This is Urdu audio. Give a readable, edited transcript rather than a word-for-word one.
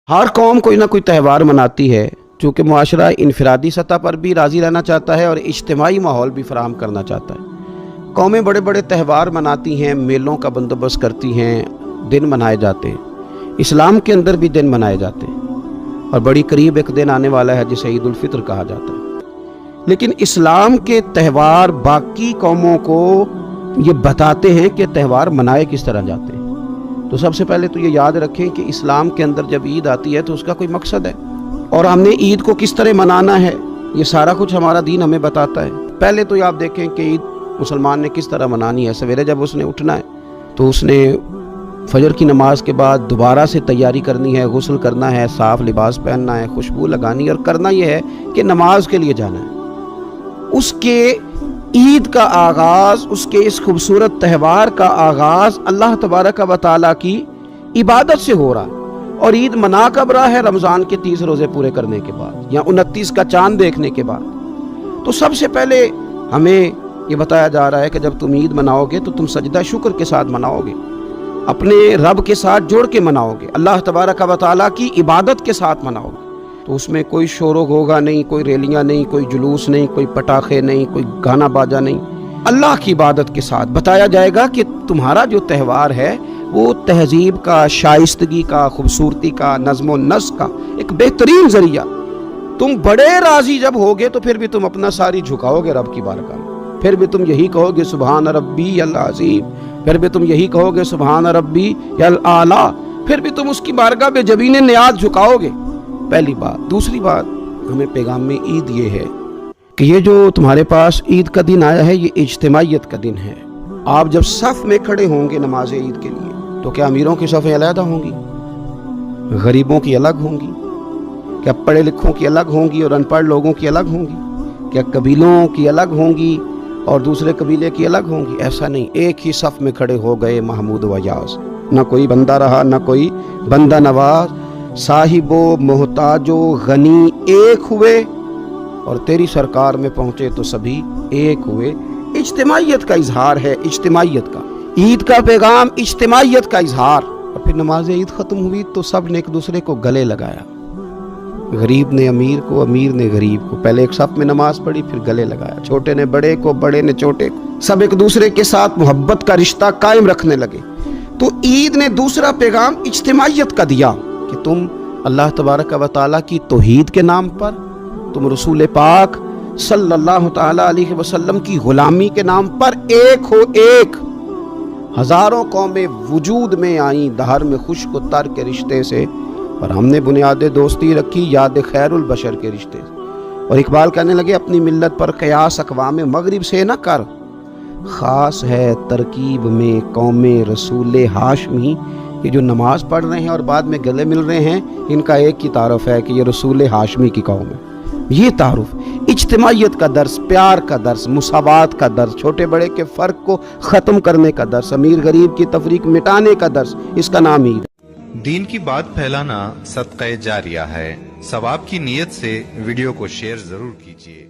ہر قوم کوئی نہ کوئی تہوار مناتی ہے چونکہ معاشرہ انفرادی سطح پر بھی راضی رہنا چاہتا ہے اور اجتماعی ماحول بھی فراہم کرنا چاہتا ہے۔ قومیں بڑے بڑے تہوار مناتی ہیں، میلوں کا بندوبست کرتی ہیں، دن منائے جاتے ہیں۔ اسلام کے اندر بھی دن منائے جاتے ہیں اور بڑی قریب ایک دن آنے والا ہے جسے عید الفطر کہا جاتا ہے۔ لیکن اسلام کے تہوار باقی قوموں کو یہ بتاتے ہیں کہ تہوار منائے کس طرح جاتے ہیں۔ تو سب سے پہلے تو یہ یاد رکھیں کہ اسلام کے اندر جب عید آتی ہے تو اس کا کوئی مقصد ہے، اور ہم نے عید کو کس طرح منانا ہے یہ سارا کچھ ہمارا دین ہمیں بتاتا ہے۔ پہلے تو یہ آپ دیکھیں کہ عید مسلمان نے کس طرح منانی ہے۔ سویرے جب اس نے اٹھنا ہے تو اس نے فجر کی نماز کے بعد دوبارہ سے تیاری کرنی ہے، غسل کرنا ہے، صاف لباس پہننا ہے، خوشبو لگانی ہے، اور کرنا یہ ہے کہ نماز کے لیے جانا ہے۔ اس کے عید کا آغاز، اس کے اس خوبصورت تہوار کا آغاز اللہ تبارک و تعالیٰ کی عبادت سے ہو رہا ہے، اور عید منا کب رہا ہے؟ رمضان کے 30 روزے پورے کرنے کے بعد یا 29 کا چاند دیکھنے کے بعد۔ تو سب سے پہلے ہمیں یہ بتایا جا رہا ہے کہ جب تم عید مناؤ گے تو تم سجدہ شکر کے ساتھ مناؤ گے، اپنے رب کے ساتھ جوڑ کے مناؤ گے، اللہ تبارک و تعالیٰ کی عبادت کے ساتھ مناؤ گے۔ تو اس میں کوئی شور و غوغا نہیں، کوئی ریلیاں نہیں، کوئی جلوس نہیں، کوئی پٹاخے نہیں، کوئی گانا باجا نہیں۔ اللہ کی عبادت کے ساتھ بتایا جائے گا کہ تمہارا جو تہوار ہے وہ تہذیب کا، شائستگی کا، خوبصورتی کا، نظم و نسق کا ایک بہترین ذریعہ۔ تم بڑے راضی جب ہوگے تو پھر بھی تم اپنا ساری جھکاؤ گے رب کی بارگاہ میں، پھر بھی تم یہی کہو گے سبحان ربی العظیم، پھر بھی تم یہی کہو گے سبحان ربی الاعلیٰ، پھر بھی تم اس کی بارگاہ میں جبین نیاز جھکاؤ گے۔ پہلی بات۔ دوسری بات، ہمیں پیغام میں عید یہ ہے کہ یہ جو تمہارے پاس عید کا دن آیا ہے یہ اجتماعیت کا دن ہے۔ آپ جب صف میں کھڑے ہوں گے نماز عید کے لیے تو کیا امیروں کی صفیں علیحدہ ہوں گی؟ غریبوں کی الگ ہوں گی؟ کیا پڑھے لکھوں کی الگ ہوں گی اور ان پڑھ لوگوں کی الگ ہوں گی؟ کیا قبیلوں کی الگ ہوں گی اور دوسرے قبیلے کی الگ ہوں گی؟ ایسا نہیں، ایک ہی صف میں کھڑے ہو گئے محمود و یاز، نہ کوئی بندہ رہا نہ کوئی بندہ نواز، صاحب و محتاج و غنی ایک ہوئے، اور تیری سرکار میں پہنچے تو سبھی ایک ہوئے۔ اجتماعیت کا اظہار ہے، اجتماعیت کا۔ عید کا پیغام اجتماعیت کا اظہار۔ اور پھر نماز عید ختم ہوئی تو سب نے ایک دوسرے کو گلے لگایا، غریب نے امیر کو، امیر نے غریب کو، پہلے ایک صف میں نماز پڑھی پھر گلے لگایا، چھوٹے نے بڑے کو، بڑے نے چھوٹے کو، سب ایک دوسرے کے ساتھ محبت کا رشتہ قائم رکھنے لگے۔ تو عید نے دوسرا پیغام اجتماعیت کا دیا کہ تم اللہ تبارک و تعالیٰ کی توحید کے نام پر، تم رسول پاک صلی اللہ تعالیٰ علیہ وسلم کی غلامی کے نام پر ایک ہو۔ ایک ہزاروں قومیں وجود میں آئیں دہر میں خشک و تر کے رشتے سے، اور ہم نے بنیاد دوستی رکھی یاد خیر البشر کے رشتے سے۔ اور اقبال کہنے لگے اپنی ملت پر قیاس اقوام مغرب سے نہ کر، خاص ہے ترکیب میں قوم رسول ہاشمی۔ یہ جو نماز پڑھ رہے ہیں اور بعد میں گلے مل رہے ہیں، ان کا ایک ہی تعارف ہے کہ یہ رسول ہاشمی کی قوم ہے۔ یہ تعارف اجتماعیت کا درس، پیار کا درس، مساوات کا درس، چھوٹے بڑے کے فرق کو ختم کرنے کا درس، امیر غریب کی تفریق مٹانے کا درس، اس کا نام عید ہے۔ دین کی بات پھیلانا صدقہ جاریہ ہے۔ ثواب کی نیت سے ویڈیو کو شیئر ضرور کیجیے۔